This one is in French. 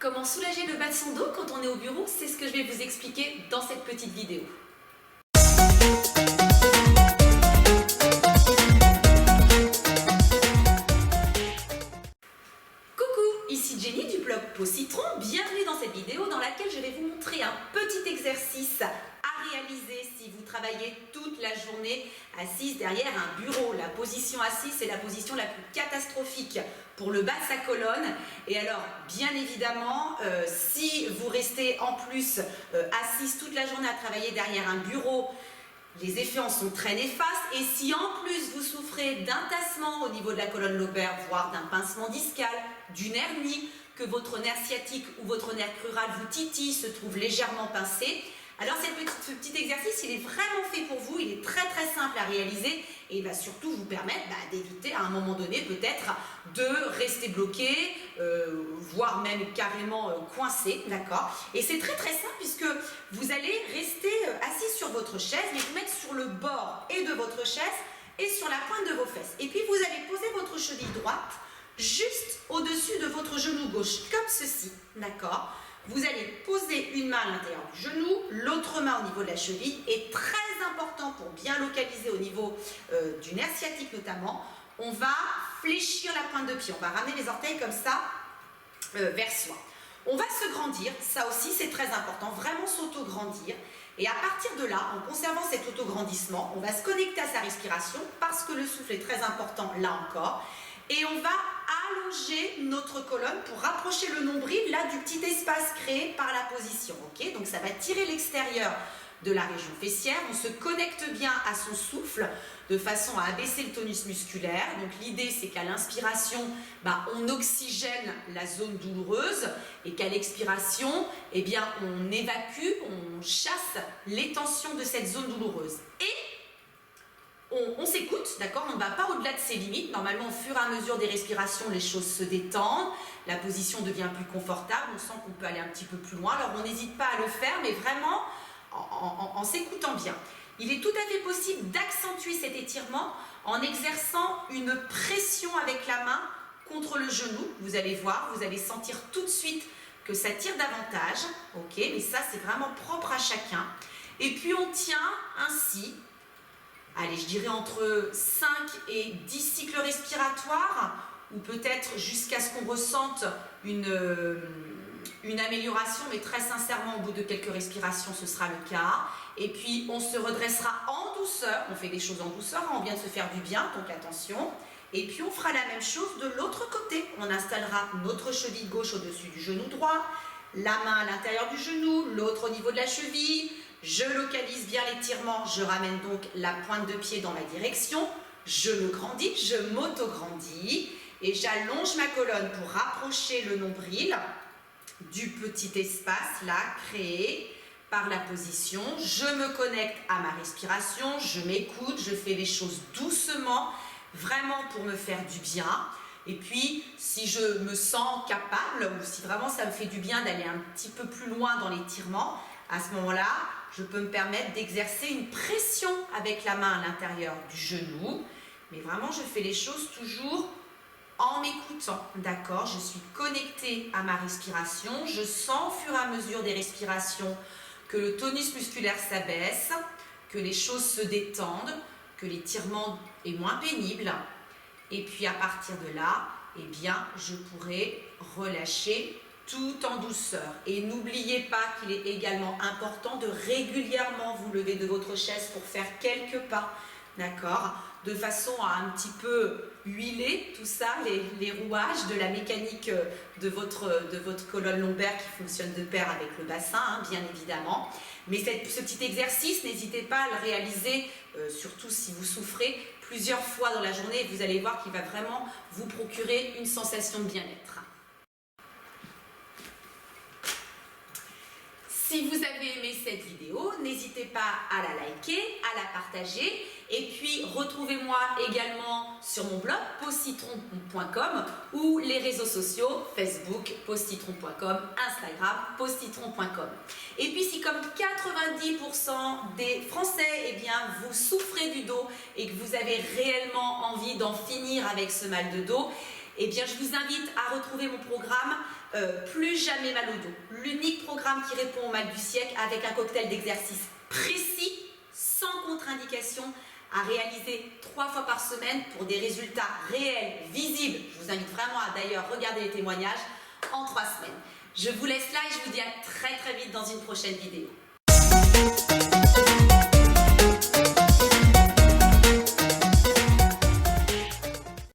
Comment soulager le bas de son dos quand on est au bureau? C'est ce que je vais vous expliquer dans cette petite vidéo. Coucou, ici Jenny du blog Peau Citron. Bienvenue dans cette vidéo dans laquelle je vais vous montrer un petit exercice à réaliser si vous travaillez toute la journée assise derrière un bureau. La position assise, c'est la position la plus catastrophique pour le bas de sa colonne. Et alors, bien évidemment, si vous restez en plus assise toute la journée à travailler derrière un bureau, les effets en sont très néfastes. Et si en plus vous souffrez d'un tassement au niveau de la colonne lombaire, voire d'un pincement discal, d'une hernie, que votre nerf sciatique ou votre nerf crural vous titille, se trouve légèrement pincé, alors ce petit exercice, il est vraiment fait pour vous, il est très simple à réaliser et il va surtout vous permettre d'éviter à un moment donné peut-être de rester bloqué, voire même carrément coincé, d'accord? Et c'est très simple puisque vous allez rester assis sur votre chaise, mais vous mettre sur le bord et de votre chaise et sur la pointe de vos fesses. Et puis vous allez poser votre cheville droite juste au-dessus de votre genou gauche, comme ceci, d'accord? Vous allez poser une main à l'intérieur du genou, l'autre main au niveau de la cheville. Et très important pour bien localiser au niveau du nerf sciatique notamment, on va fléchir la pointe de pied. On va ramener les orteils comme ça vers soi. On va se grandir, ça aussi c'est très important, vraiment s'auto-grandir. Et à partir de là, en conservant cet auto-grandissement, on va se connecter à sa respiration parce que le souffle est très important là encore. Et on va allonger notre colonne pour rapprocher le nombril là du petit espace créé par la position. Okay, donc ça va tirer l'extérieur de la région fessière. On se connecte bien à son souffle de façon à abaisser le tonus musculaire. Donc l'idée c'est qu'à l'inspiration, on oxygène la zone douloureuse et qu'à l'expiration, on évacue, on chasse les tensions de cette zone douloureuse. Et on s'écoute, d'accord? On ne va pas au-delà de ses limites. Normalement, au fur et à mesure des respirations, les choses se détendent, la position devient plus confortable, on sent qu'on peut aller un petit peu plus loin. Alors, on n'hésite pas à le faire, mais vraiment en s'écoutant bien. Il est tout à fait possible d'accentuer cet étirement en exerçant une pression avec la main contre le genou. Vous allez voir, vous allez sentir tout de suite que ça tire davantage. Ok, mais ça, c'est vraiment propre à chacun. Et puis, on tient ainsi. Allez, je dirais entre 5 et 10 cycles respiratoires, ou peut-être jusqu'à ce qu'on ressente une amélioration, mais très sincèrement, au bout de quelques respirations, ce sera le cas. Et puis, on se redressera en douceur. On fait des choses en douceur, on vient de se faire du bien, donc attention. Et puis, on fera la même chose de l'autre côté. On installera notre cheville gauche au-dessus du genou droit, la main à l'intérieur du genou, l'autre au niveau de la cheville. Je localise bien l'étirement, je ramène donc la pointe de pied dans ma direction, je me grandis, je m'auto-grandis et j'allonge ma colonne pour rapprocher le nombril du petit espace là créé par la position. Je me connecte à ma respiration, je m'écoute, je fais les choses doucement, vraiment pour me faire du bien. Et puis, si je me sens capable ou si vraiment ça me fait du bien d'aller un petit peu plus loin dans l'étirement, à ce moment-là, je peux me permettre d'exercer une pression avec la main à l'intérieur du genou. Mais vraiment, je fais les choses toujours en m'écoutant. D'accord? Je suis connectée à ma respiration. Je sens au fur et à mesure des respirations que le tonus musculaire s'abaisse, que les choses se détendent, que l'étirement est moins pénible. Et puis, à partir de là, je pourrai relâcher tout en douceur. Et n'oubliez pas qu'il est également important de régulièrement vous lever de votre chaise pour faire quelques pas, d'accord? De façon à un petit peu huiler tout ça, les rouages de la mécanique de votre colonne lombaire qui fonctionne de pair avec le bassin, bien évidemment. Mais ce petit exercice, n'hésitez pas à le réaliser, surtout si vous souffrez, plusieurs fois dans la journée et vous allez voir qu'il va vraiment vous procurer une sensation de bien-être. Si vous avez aimé cette vidéo, n'hésitez pas à la liker, à la partager et puis retrouvez-moi également sur mon blog peaucitron.com ou les réseaux sociaux Facebook peaucitron.com, Instagram peaucitron.com. Et puis si comme 90% des Français, vous souffrez du dos et que vous avez réellement envie d'en finir avec ce mal de dos, eh bien, je vous invite à retrouver mon programme Plus jamais mal au dos. L'unique programme qui répond au mal du siècle avec un cocktail d'exercices précis, sans contre-indication, à réaliser 3 fois par semaine pour des résultats réels, visibles. Je vous invite vraiment à d'ailleurs regarder les témoignages en 3 semaines. Je vous laisse là et je vous dis à très vite dans une prochaine vidéo.